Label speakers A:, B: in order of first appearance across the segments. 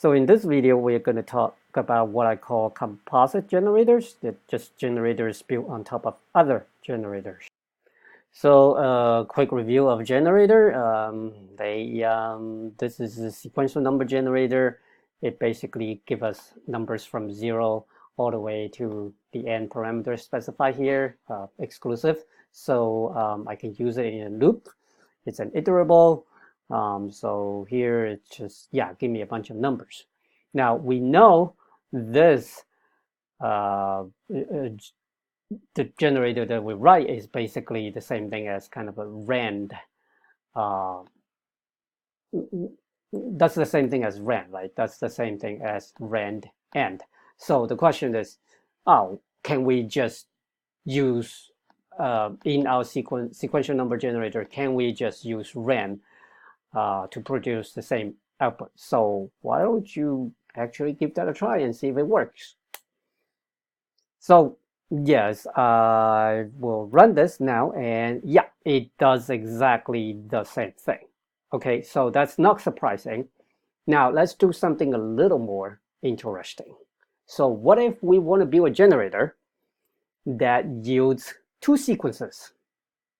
A: So in this video, we're going to talk about what I call composite generators, that just generators built on top of other generators. So quick review of generator. This is a sequential number generator. It basically gives us numbers from 0 all the way to the n parameter specified here, exclusive. So I can use it in a loop. It's an iterable. So here it's just, give me a bunch of numbers. Now we know this, the generator that we write is basically the same thing as kind of a rand. That's the same thing as rand, right? That's the same thing as rand end. So the question is, can we just use, in our sequential number generator, can we just use rand to produce the same output? So why don't you actually give that a try and see if it works? So yes, I will run this now, and yeah, it does exactly the same thing. Okay, so that's not surprising. Now let's do something a little more interesting. So what if we want to build a generator that yields two sequences?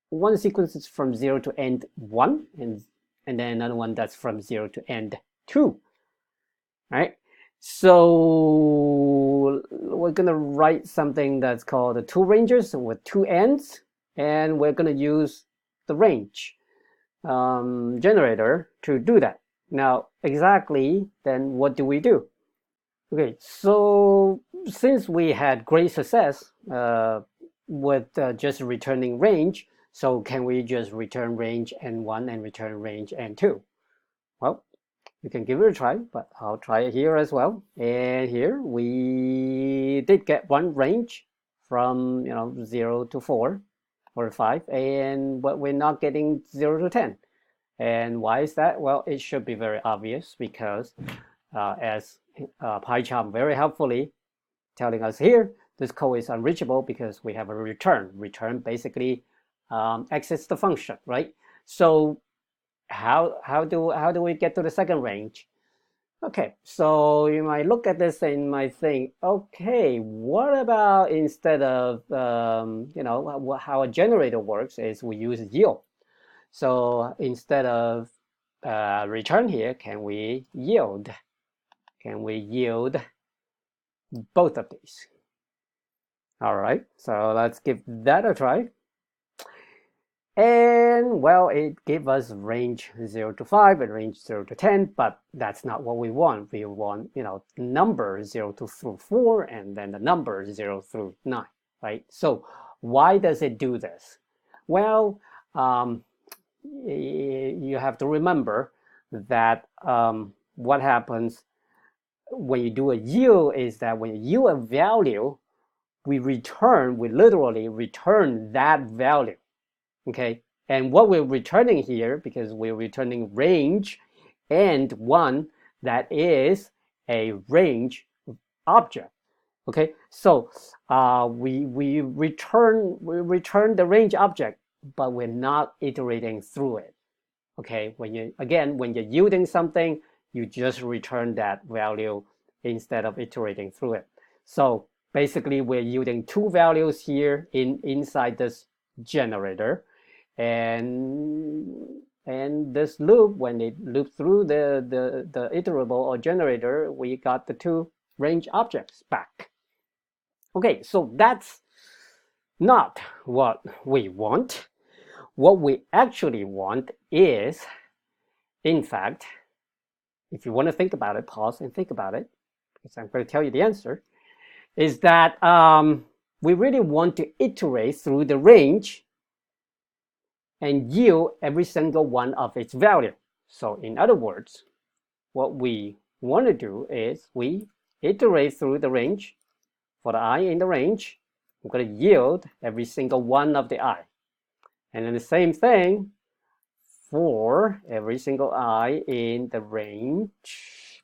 A: One sequence is from 0 to end 1, and then another one that's from 0 to end 2. Right? So we're going to write something that's called the two ranges with two ends, and we're going to use the range generator to do that. Now, exactly, then what do we do? Okay, so since we had great success with just returning range, so can we just return range n1 and return range n2? Well, you can give it a try, but I'll try it here as well. And here we did get one range from 0 to 4 or 5, but we're not getting 0 to 10. And why is that? Well, it should be very obvious because as PyCharm very helpfully telling us here, this code is unreachable because we have a return. Return basically exits the function, right? So how do we get to the second range? Okay, so you might look at this and might think, okay, what about instead of how a generator works is we use yield. So instead of return here, can we yield? Can we yield both of these? All right, so let's give that a try. And well, it gave us range 0 to 5 and range 0 to 10, but that's not what we want. We want, number 0 through 4 and then the number 0 through 9, right? So why does it do this? Well, you have to remember that what happens when you do a yield is that when you yield a value, we literally return that value. Okay, and what we're returning here, because we're returning range and 1, that is a range object. Okay, so we return the range object, but we're not iterating through it. Okay, when you're yielding something, you just return that value instead of iterating through it. So basically, we're yielding two values here inside this generator. And this loop, when it looped through the iterable or generator, we got the two range objects back. Okay, so that's not what we want. What we actually want is, in fact, if you want to think about it, pause and think about it, because I'm going to tell you the answer, is that we really want to iterate through the range and yield every single one of its value. So in other words, what we want to do is we iterate through the range. For the I in the range, I'm going to yield every single one of the I. And then the same thing for every single I in the range.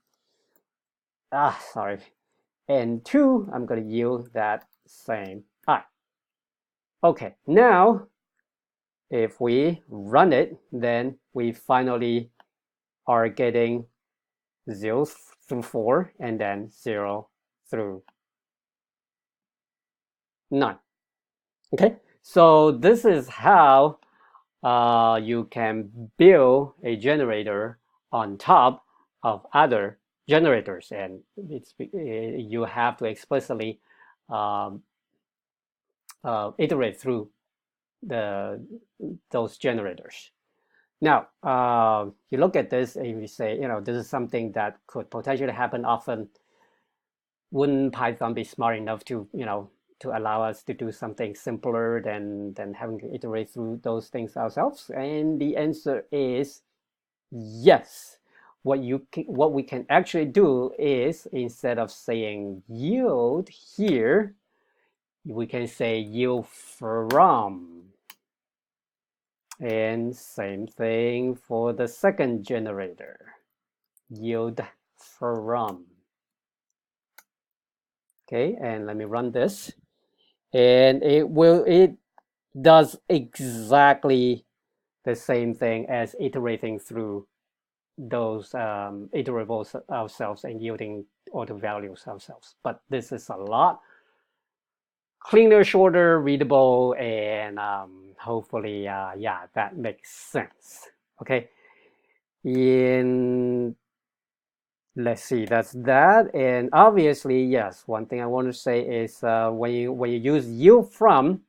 A: And 2, I'm going to yield that same I. Okay, now if we run it, then we finally are getting 0 through 4, and then 0 through none. Okay, so this is how you can build a generator on top of other generators, and you have to explicitly iterate through those generators. Now, you look at this and you say, this is something that could potentially happen often. Wouldn't Python be smart enough to, to allow us to do something simpler than having to iterate through those things ourselves? And the answer is yes. What we can actually do is, instead of saying yield here, we can say yield from. And same thing for the second generator, yield from. Okay, and let me run this, and it does exactly the same thing as iterating through those iterables ourselves and yielding all the values ourselves. But this is a lot cleaner, shorter, readable, and hopefully, yeah, that makes sense. Okay, and let's see, that's that. And obviously, yes, one thing I want to say is when you use yield from,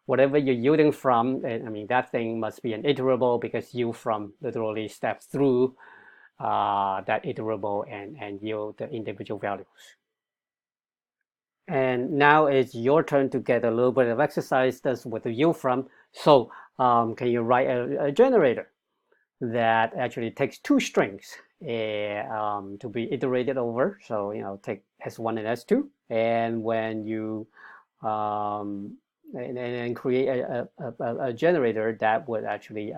A: whatever you're yielding from, I mean, that thing must be an iterable, because yield from literally steps through that iterable and yield the individual values. And now it's your turn to get a little bit of exercise that's with the yield from. So can you write a generator that actually takes two strings to be iterated over? So take S1 and S2, and when you and create a generator that would actually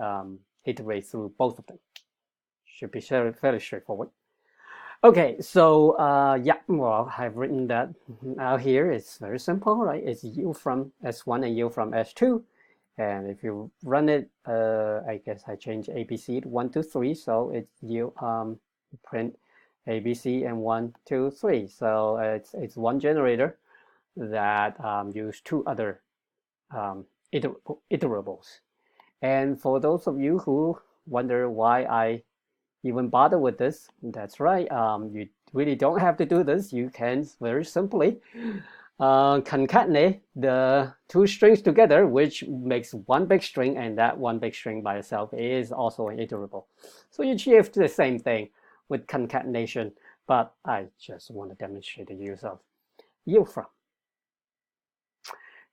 A: iterate through both of them. Should be fairly straightforward. Okay, so yeah, well, I've written that out here. It's very simple, right? It's yield from S1 and yield from S2. And if you run it, I guess I change ABC to 1, 2, 3. So it's yield print ABC and 1, 2, 3. So it's one generator that use two other iterables. And for those of you who wonder why I even bother with this, that's right. You really don't have to do this. You can very simply concatenate the two strings together, which makes one big string, and that one big string by itself is also an iterable. So you achieve the same thing with concatenation, but I just want to demonstrate the use of yield from.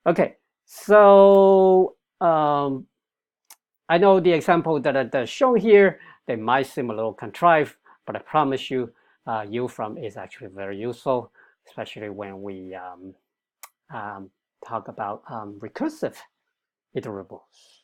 A: Okay, so I know the example that are shown here, they might seem a little contrived, but I promise you, yield from is actually very useful, especially when we talk about recursive iterables.